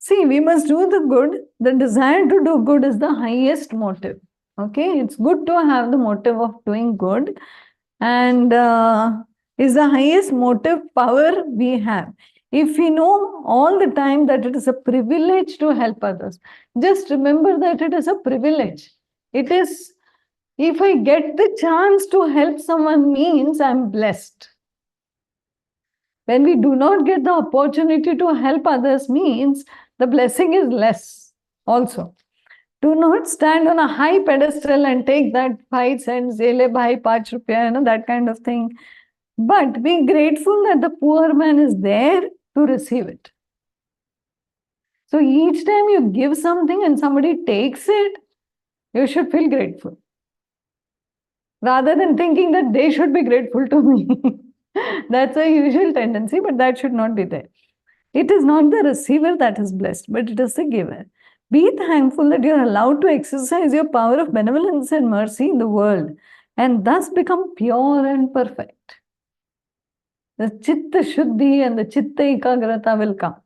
See, we must do the good. The desire to do good is the highest motive. Okay, it's good to have the motive of doing good, and is the highest motive power we have. If we know all the time that it is a privilege to help others, just remember that it is a privilege. It is, if I get the chance to help someone, means I'm blessed. When we do not get the opportunity to help others, means the blessing is less also. Do not stand on a high pedestal and take that 5 cents, le bhai 5 rupiah, that kind of thing. But be grateful that the poor man is there to receive it. So each time you give something and somebody takes it, you should feel grateful. Rather than thinking that they should be grateful to me. That's a usual tendency, but that should not be there. It is not the receiver that is blessed, but it is the giver. Be thankful that you are allowed to exercise your power of benevolence and mercy in the world and thus become pure and perfect. The chitta shuddhi and the chitta ekagrata will come.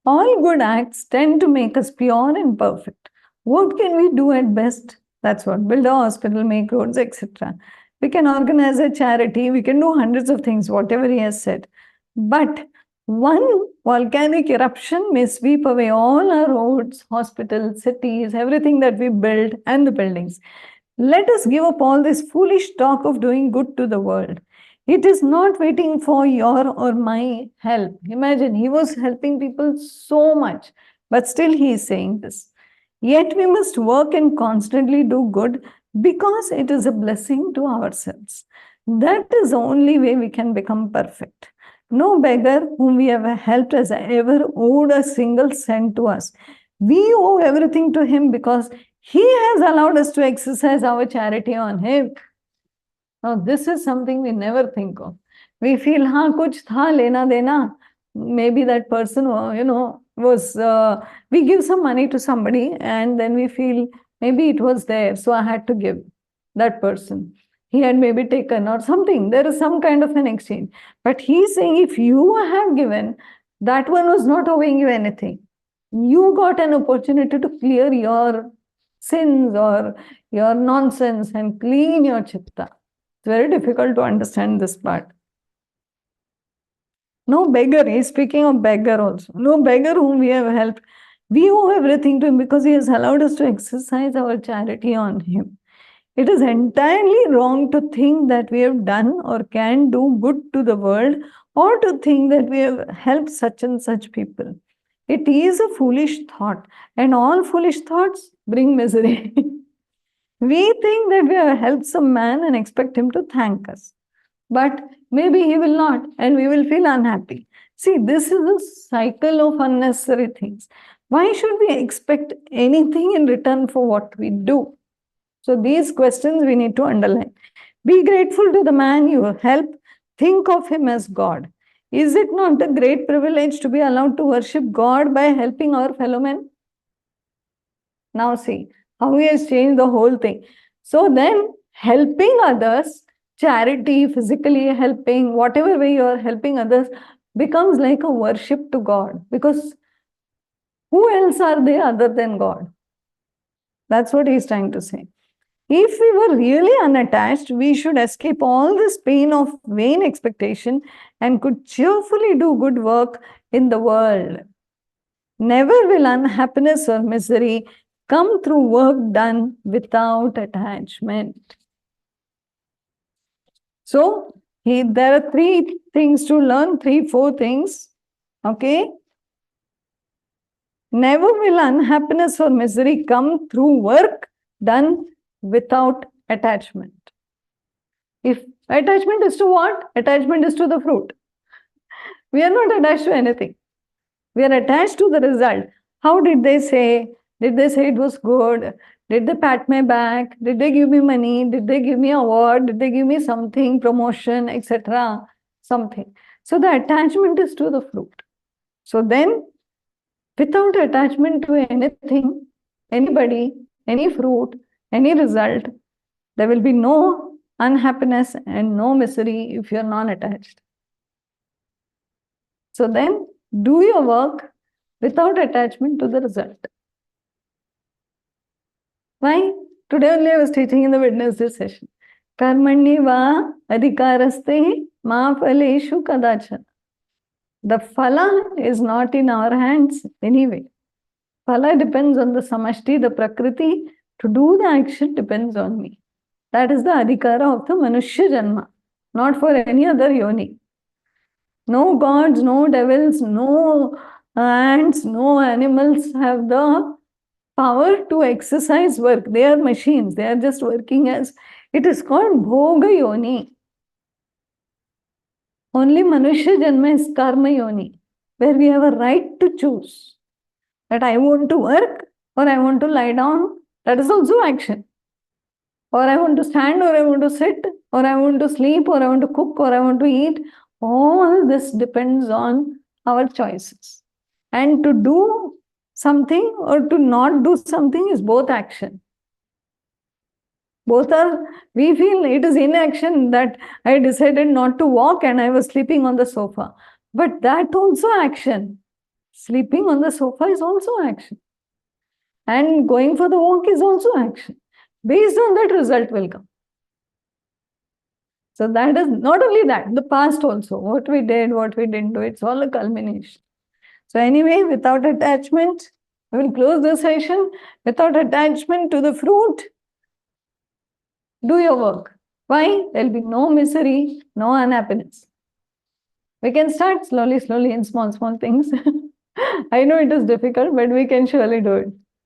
All good acts tend to make us pure and perfect. What can we do at best? That's what. Build a hospital, make roads, etc. We can organize a charity. We can do hundreds of things, whatever he has said. But one volcanic eruption may sweep away all our roads, hospitals, cities, everything that we build and the buildings. Let us give up all this foolish talk of doing good to the world. It is not waiting for your or my help. Imagine, he was helping people so much, but still he is saying this. Yet we must work and constantly do good because it is a blessing to ourselves. That is the only way we can become perfect. No beggar whom we have helped has ever owed a single cent to us. We owe everything to him because he has allowed us to exercise our charity on him. Now, this is something we never think of. We feel, kuch tha lena dena. Maybe that person, was, we give some money to somebody and then we feel maybe it was there, so I had to give that person. He had maybe taken or something. There is some kind of an exchange. But he's saying, if you have given, that one was not owing you anything. You got an opportunity to clear your sins or your nonsense and clean your chitta. It's very difficult to understand this part. No beggar, he's speaking of beggar also. No beggar whom we have helped. We owe everything to him because he has allowed us to exercise our charity on him. It is entirely wrong to think that we have done or can do good to the world or to think that we have helped such and such people. It is a foolish thought, and all foolish thoughts bring misery. We think that we have helped some man and expect him to thank us. But maybe he will not, and we will feel unhappy. See, this is a cycle of unnecessary things. Why should we expect anything in return for what we do? So these questions we need to underline. Be grateful to the man you help. Think of him as God. Is it not a great privilege to be allowed to worship God by helping our fellow men? Now see how he has changed the whole thing. So then helping others, charity, physically helping, whatever way you are helping others, becomes like a worship to God. Because who else are they other than God? That's what he's trying to say. If we were really unattached, we should escape all this pain of vain expectation and could cheerfully do good work in the world. Never will unhappiness or misery come through work done without attachment. So, there are 3 things to learn, 4 things. Okay? Never will unhappiness or misery come through work done without attachment. If attachment is to what? Attachment is to the fruit. We are not attached to anything. We are attached to the result. How did they say? Did they say it was good? Did they pat my back? Did they give me money? Did they give me award? Did they give me something, promotion, etc.? Something. So the attachment is to the fruit. So then, without attachment to anything, anybody, any fruit, any result, there will be no unhappiness and no misery if you are non-attached. So then, do your work without attachment to the result. Why? Today only I was teaching in the Wednesday session. Karmani va adhikaraste ma phaleshu kadachana. The phala is not in our hands anyway. Phala depends on the samashti, the prakriti. To do the action depends on me. That is the adhikara of the Manushya Janma, not for any other yoni. No gods, no devils, no ants, no animals have the power to exercise work. They are machines. They are just working as, it is called Bhoga Yoni. Only Manushya Janma is Karma Yoni, where we have a right to choose that I want to work or I want to lie down. That is also action. Or I want to stand, or I want to sit, or I want to sleep, or I want to cook, or I want to eat. All this depends on our choices. And to do something or to not do something is both action. Both are, we feel it is inaction that I decided not to walk and I was sleeping on the sofa. But that also action. Sleeping on the sofa is also action. And going for the walk is also action. Based on that, result will come. So that is not only that, the past also, what we did, what we didn't do, it's all a culmination. So anyway, without attachment, we will close the session. Without attachment to the fruit, do your work. Why? There will be no misery, no unhappiness. We can start slowly, slowly in small, small things. I know it is difficult, but we can surely do it.